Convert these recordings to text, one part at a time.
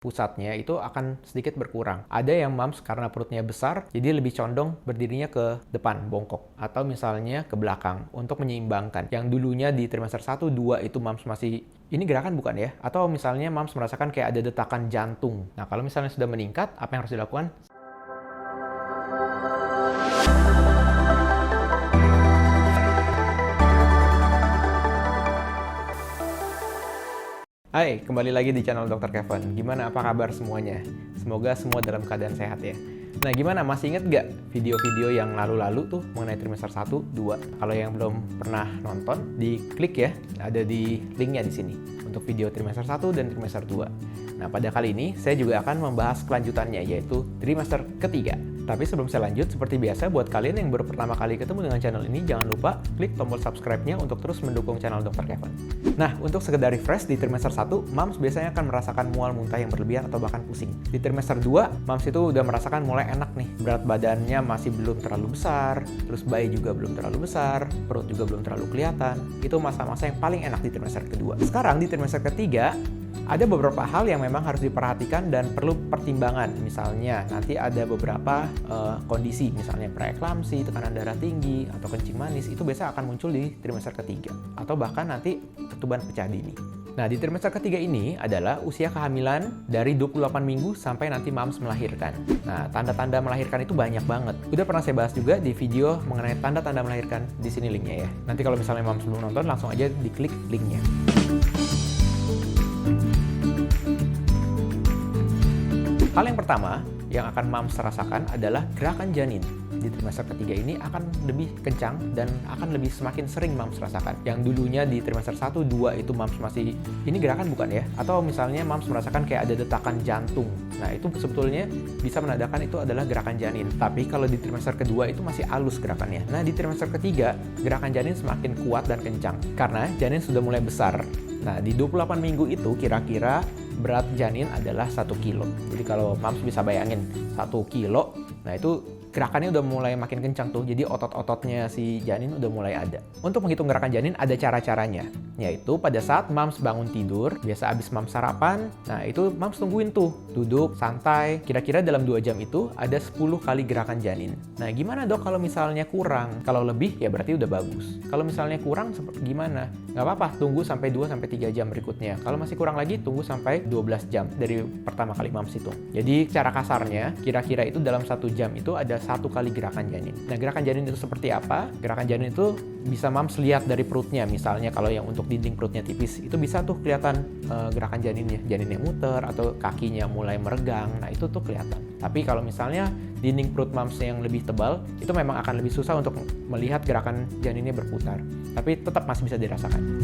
pusatnya itu akan sedikit berkurang. Ada yang mams karena perutnya besar, jadi lebih condong berdirinya ke depan, bongkok. Atau misalnya ke belakang, untuk menyeimbangkan. Yang dulunya di trimester 1, 2 itu mams masih, ini gerakan bukan ya? Atau misalnya mams merasakan kayak ada detakan jantung. Nah, kalau misalnya sudah meningkat, apa yang harus dilakukan? Hai, kembali lagi di channel Dr. Kevin. Gimana, apa kabar semuanya? Semoga semua dalam keadaan sehat ya. Nah, gimana? Masih inget gak video-video yang lalu-lalu tuh mengenai trimester 1, 2? Kalau yang belum pernah nonton, diklik ya. Ada di linknya di sini. Untuk video trimester 1 dan trimester 2. Nah, pada kali ini saya juga akan membahas kelanjutannya, yaitu trimester ketiga. Tapi sebelum saya lanjut, seperti biasa, buat kalian yang baru pertama kali ketemu dengan channel ini, jangan lupa klik tombol subscribe-nya untuk terus mendukung channel Dr. Kevin. Nah, untuk sekedar refresh, di trimester 1, mams biasanya akan merasakan mual muntah yang berlebihan atau bahkan pusing. Di trimester 2, mams itu udah merasakan mulai enak nih. Berat badannya masih belum terlalu besar, terus bayi juga belum terlalu besar, perut juga belum terlalu kelihatan. Itu masa-masa yang paling enak di trimester kedua. Sekarang di trimester ketiga, ada beberapa hal yang memang harus diperhatikan dan perlu pertimbangan. Misalnya, nanti ada beberapa kondisi, misalnya preeklamsi, tekanan darah tinggi, atau kencing manis, itu biasa akan muncul di trimester ketiga. Atau bahkan nanti ketuban pecah dini. Nah, di trimester ketiga ini adalah usia kehamilan dari 28 minggu sampai nanti mams melahirkan. Nah, tanda-tanda melahirkan itu banyak banget. Udah pernah saya bahas juga di video mengenai tanda-tanda melahirkan, di sini linknya ya. Nanti kalau misalnya mams belum nonton, langsung aja diklik linknya. Hal yang pertama yang akan mams rasakan adalah gerakan janin. Di trimester ketiga ini akan lebih kencang dan akan lebih semakin sering mams rasakan. Yang dulunya di trimester 1, 2 itu mams masih, ini gerakan bukan ya? Atau misalnya mams merasakan kayak ada detakan jantung. Nah, itu sebetulnya bisa menandakan itu adalah gerakan janin. Tapi kalau di trimester kedua itu masih halus gerakannya. Nah, di trimester ketiga, gerakan janin semakin kuat dan kencang. Karena janin sudah mulai besar. Nah, di 28 minggu itu kira-kira berat janin adalah 1 kilo. Jadi kalau mams bisa bayangin 1 kilo, nah itu gerakannya udah mulai makin kencang tuh. Jadi otot-ototnya si janin udah mulai ada. Untuk menghitung gerakan janin ada cara-caranya. Yaitu pada saat mams bangun tidur, biasa abis mams sarapan, nah itu mams tungguin tuh. Duduk, santai. Kira-kira dalam 2 jam itu ada 10 kali gerakan janin. Nah, gimana dok kalau misalnya kurang? Kalau lebih ya berarti udah bagus. Kalau misalnya kurang gimana? Nggak apa-apa, tunggu sampai 2-3 jam berikutnya. Kalau masih kurang lagi, tunggu sampai 12 jam dari pertama kali mams itu. Jadi cara kasarnya, kira-kira itu dalam 1 jam itu ada 1 kali gerakan janin. Nah, gerakan janin itu seperti apa? Gerakan janin itu bisa mams lihat dari perutnya. Misalnya kalau yang untuk dinding perutnya tipis, itu bisa tuh kelihatan gerakan janinnya. Janinnya muter atau kakinya mulai meregang. Nah, itu tuh kelihatan. Tapi kalau misalnya dinding perut mams yang lebih tebal, itu memang akan lebih susah untuk melihat gerakan janinnya berputar. Tapi tetap masih bisa dirasakan.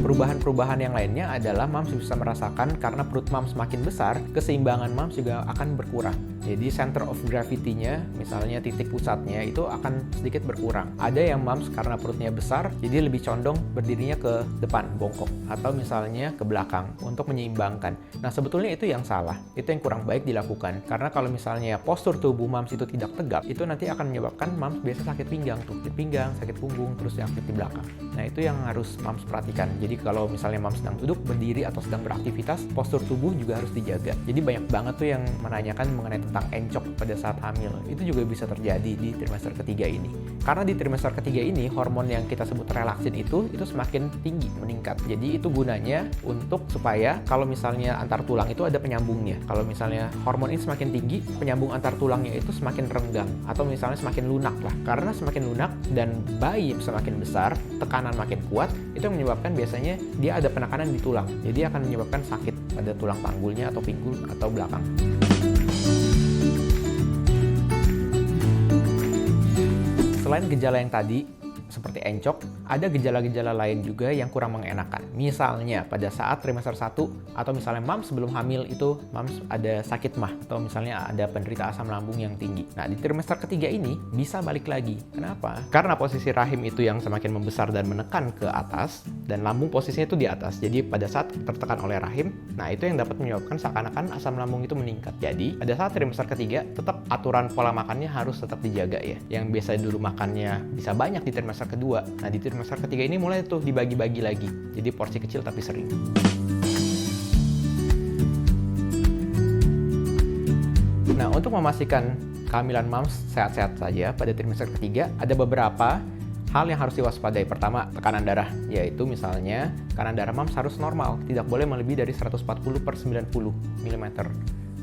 Perubahan-perubahan yang lainnya adalah mams bisa merasakan karena perut mams makin besar, keseimbangan mams juga akan berkurang. Jadi center of gravity-nya, misalnya titik pusatnya, itu akan sedikit berkurang. Ada yang mams karena perutnya besar, jadi lebih condong berdirinya ke depan, bongkok. Atau misalnya ke belakang, untuk menyeimbangkan. Nah, sebetulnya itu yang salah. Itu yang kurang baik dilakukan. Karena kalau misalnya postur tubuh mams itu tidak tegap, itu nanti akan menyebabkan mams biasa sakit pinggang tuh. Sakit pinggang, sakit punggung, terus sakit di belakang. Nah, itu yang harus mams perhatikan. Jadi kalau misalnya mams sedang duduk, berdiri, atau sedang beraktivitas, postur tubuh juga harus dijaga. Jadi banyak banget tuh yang menanyakan mengenai tentang encok pada saat hamil. Itu juga bisa terjadi di trimester ketiga ini. Karena di trimester ketiga ini, hormon yang kita sebut relaksin itu semakin tinggi, meningkat. Jadi itu gunanya untuk supaya kalau misalnya antar tulang itu ada penyambungnya. Kalau misalnya hormon ini semakin tinggi, penyambung antar tulangnya itu semakin renggang. Atau misalnya semakin lunak lah. Karena semakin lunak dan bayi semakin besar, tekanan makin kuat, itu yang menyebabkan biasanya dia ada penekanan di tulang. Jadi akan menyebabkan sakit pada tulang panggulnya atau pinggul atau belakang. Selain gejala yang tadi, seperti encok, ada gejala-gejala lain juga yang kurang mengenakan. Misalnya pada saat trimester 1 atau misalnya mams sebelum hamil itu mams ada sakit mah atau misalnya ada penderita asam lambung yang tinggi. Nah, di trimester ketiga ini bisa balik lagi. Kenapa? Karena posisi rahim itu yang semakin membesar dan menekan ke atas dan lambung posisinya itu di atas. Jadi pada saat tertekan oleh rahim, nah itu yang dapat menyebabkan seakan-akan asam lambung itu meningkat. Jadi pada saat trimester ketiga tetap aturan pola makannya harus tetap dijaga ya. Yang biasa dulu makannya bisa banyak di trimester kedua. Nah, di trimester ketiga ini mulai tuh dibagi-bagi lagi. Jadi porsi kecil tapi sering. Nah, untuk memastikan kehamilan moms sehat-sehat saja pada trimester ketiga, ada beberapa hal yang harus diwaspadai. Pertama, tekanan darah, yaitu misalnya tekanan darah moms harus normal, tidak boleh melebihi dari 140/90 mm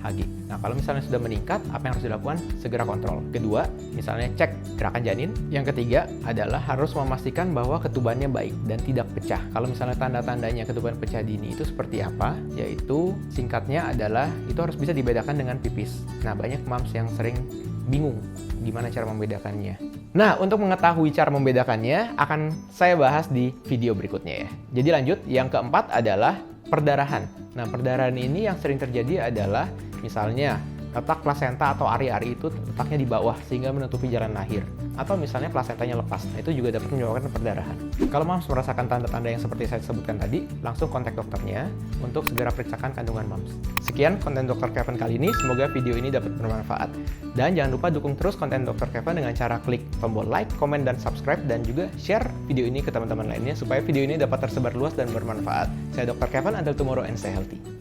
Hg. Nah, kalau misalnya sudah meningkat, apa yang harus dilakukan? Segera kontrol. Kedua, misalnya cek gerakan janin. Yang ketiga adalah harus memastikan bahwa ketubannya baik dan tidak pecah. Kalau misalnya tanda-tandanya ketuban pecah dini itu seperti apa? Yaitu singkatnya adalah itu harus bisa dibedakan dengan pipis. Nah, banyak moms yang sering bingung gimana cara membedakannya. Nah, untuk mengetahui cara membedakannya akan saya bahas di video berikutnya ya. Jadi lanjut, yang keempat adalah perdarahan. Nah, perdarahan ini yang sering terjadi adalah misalnya letak plasenta atau ari-ari itu letaknya di bawah sehingga menutupi jalan lahir. Atau misalnya plasentanya lepas, nah itu juga dapat menyebabkan perdarahan. Kalau moms merasakan tanda-tanda yang seperti saya sebutkan tadi, langsung kontak dokternya untuk segera periksakan kandungan moms. Sekian konten Dr. Kevin kali ini, semoga video ini dapat bermanfaat. Dan jangan lupa dukung terus konten Dr. Kevin dengan cara klik tombol like, komen, dan subscribe, dan juga share video ini ke teman-teman lainnya supaya video ini dapat tersebar luas dan bermanfaat. Saya Dr. Kevin, until tomorrow and stay healthy.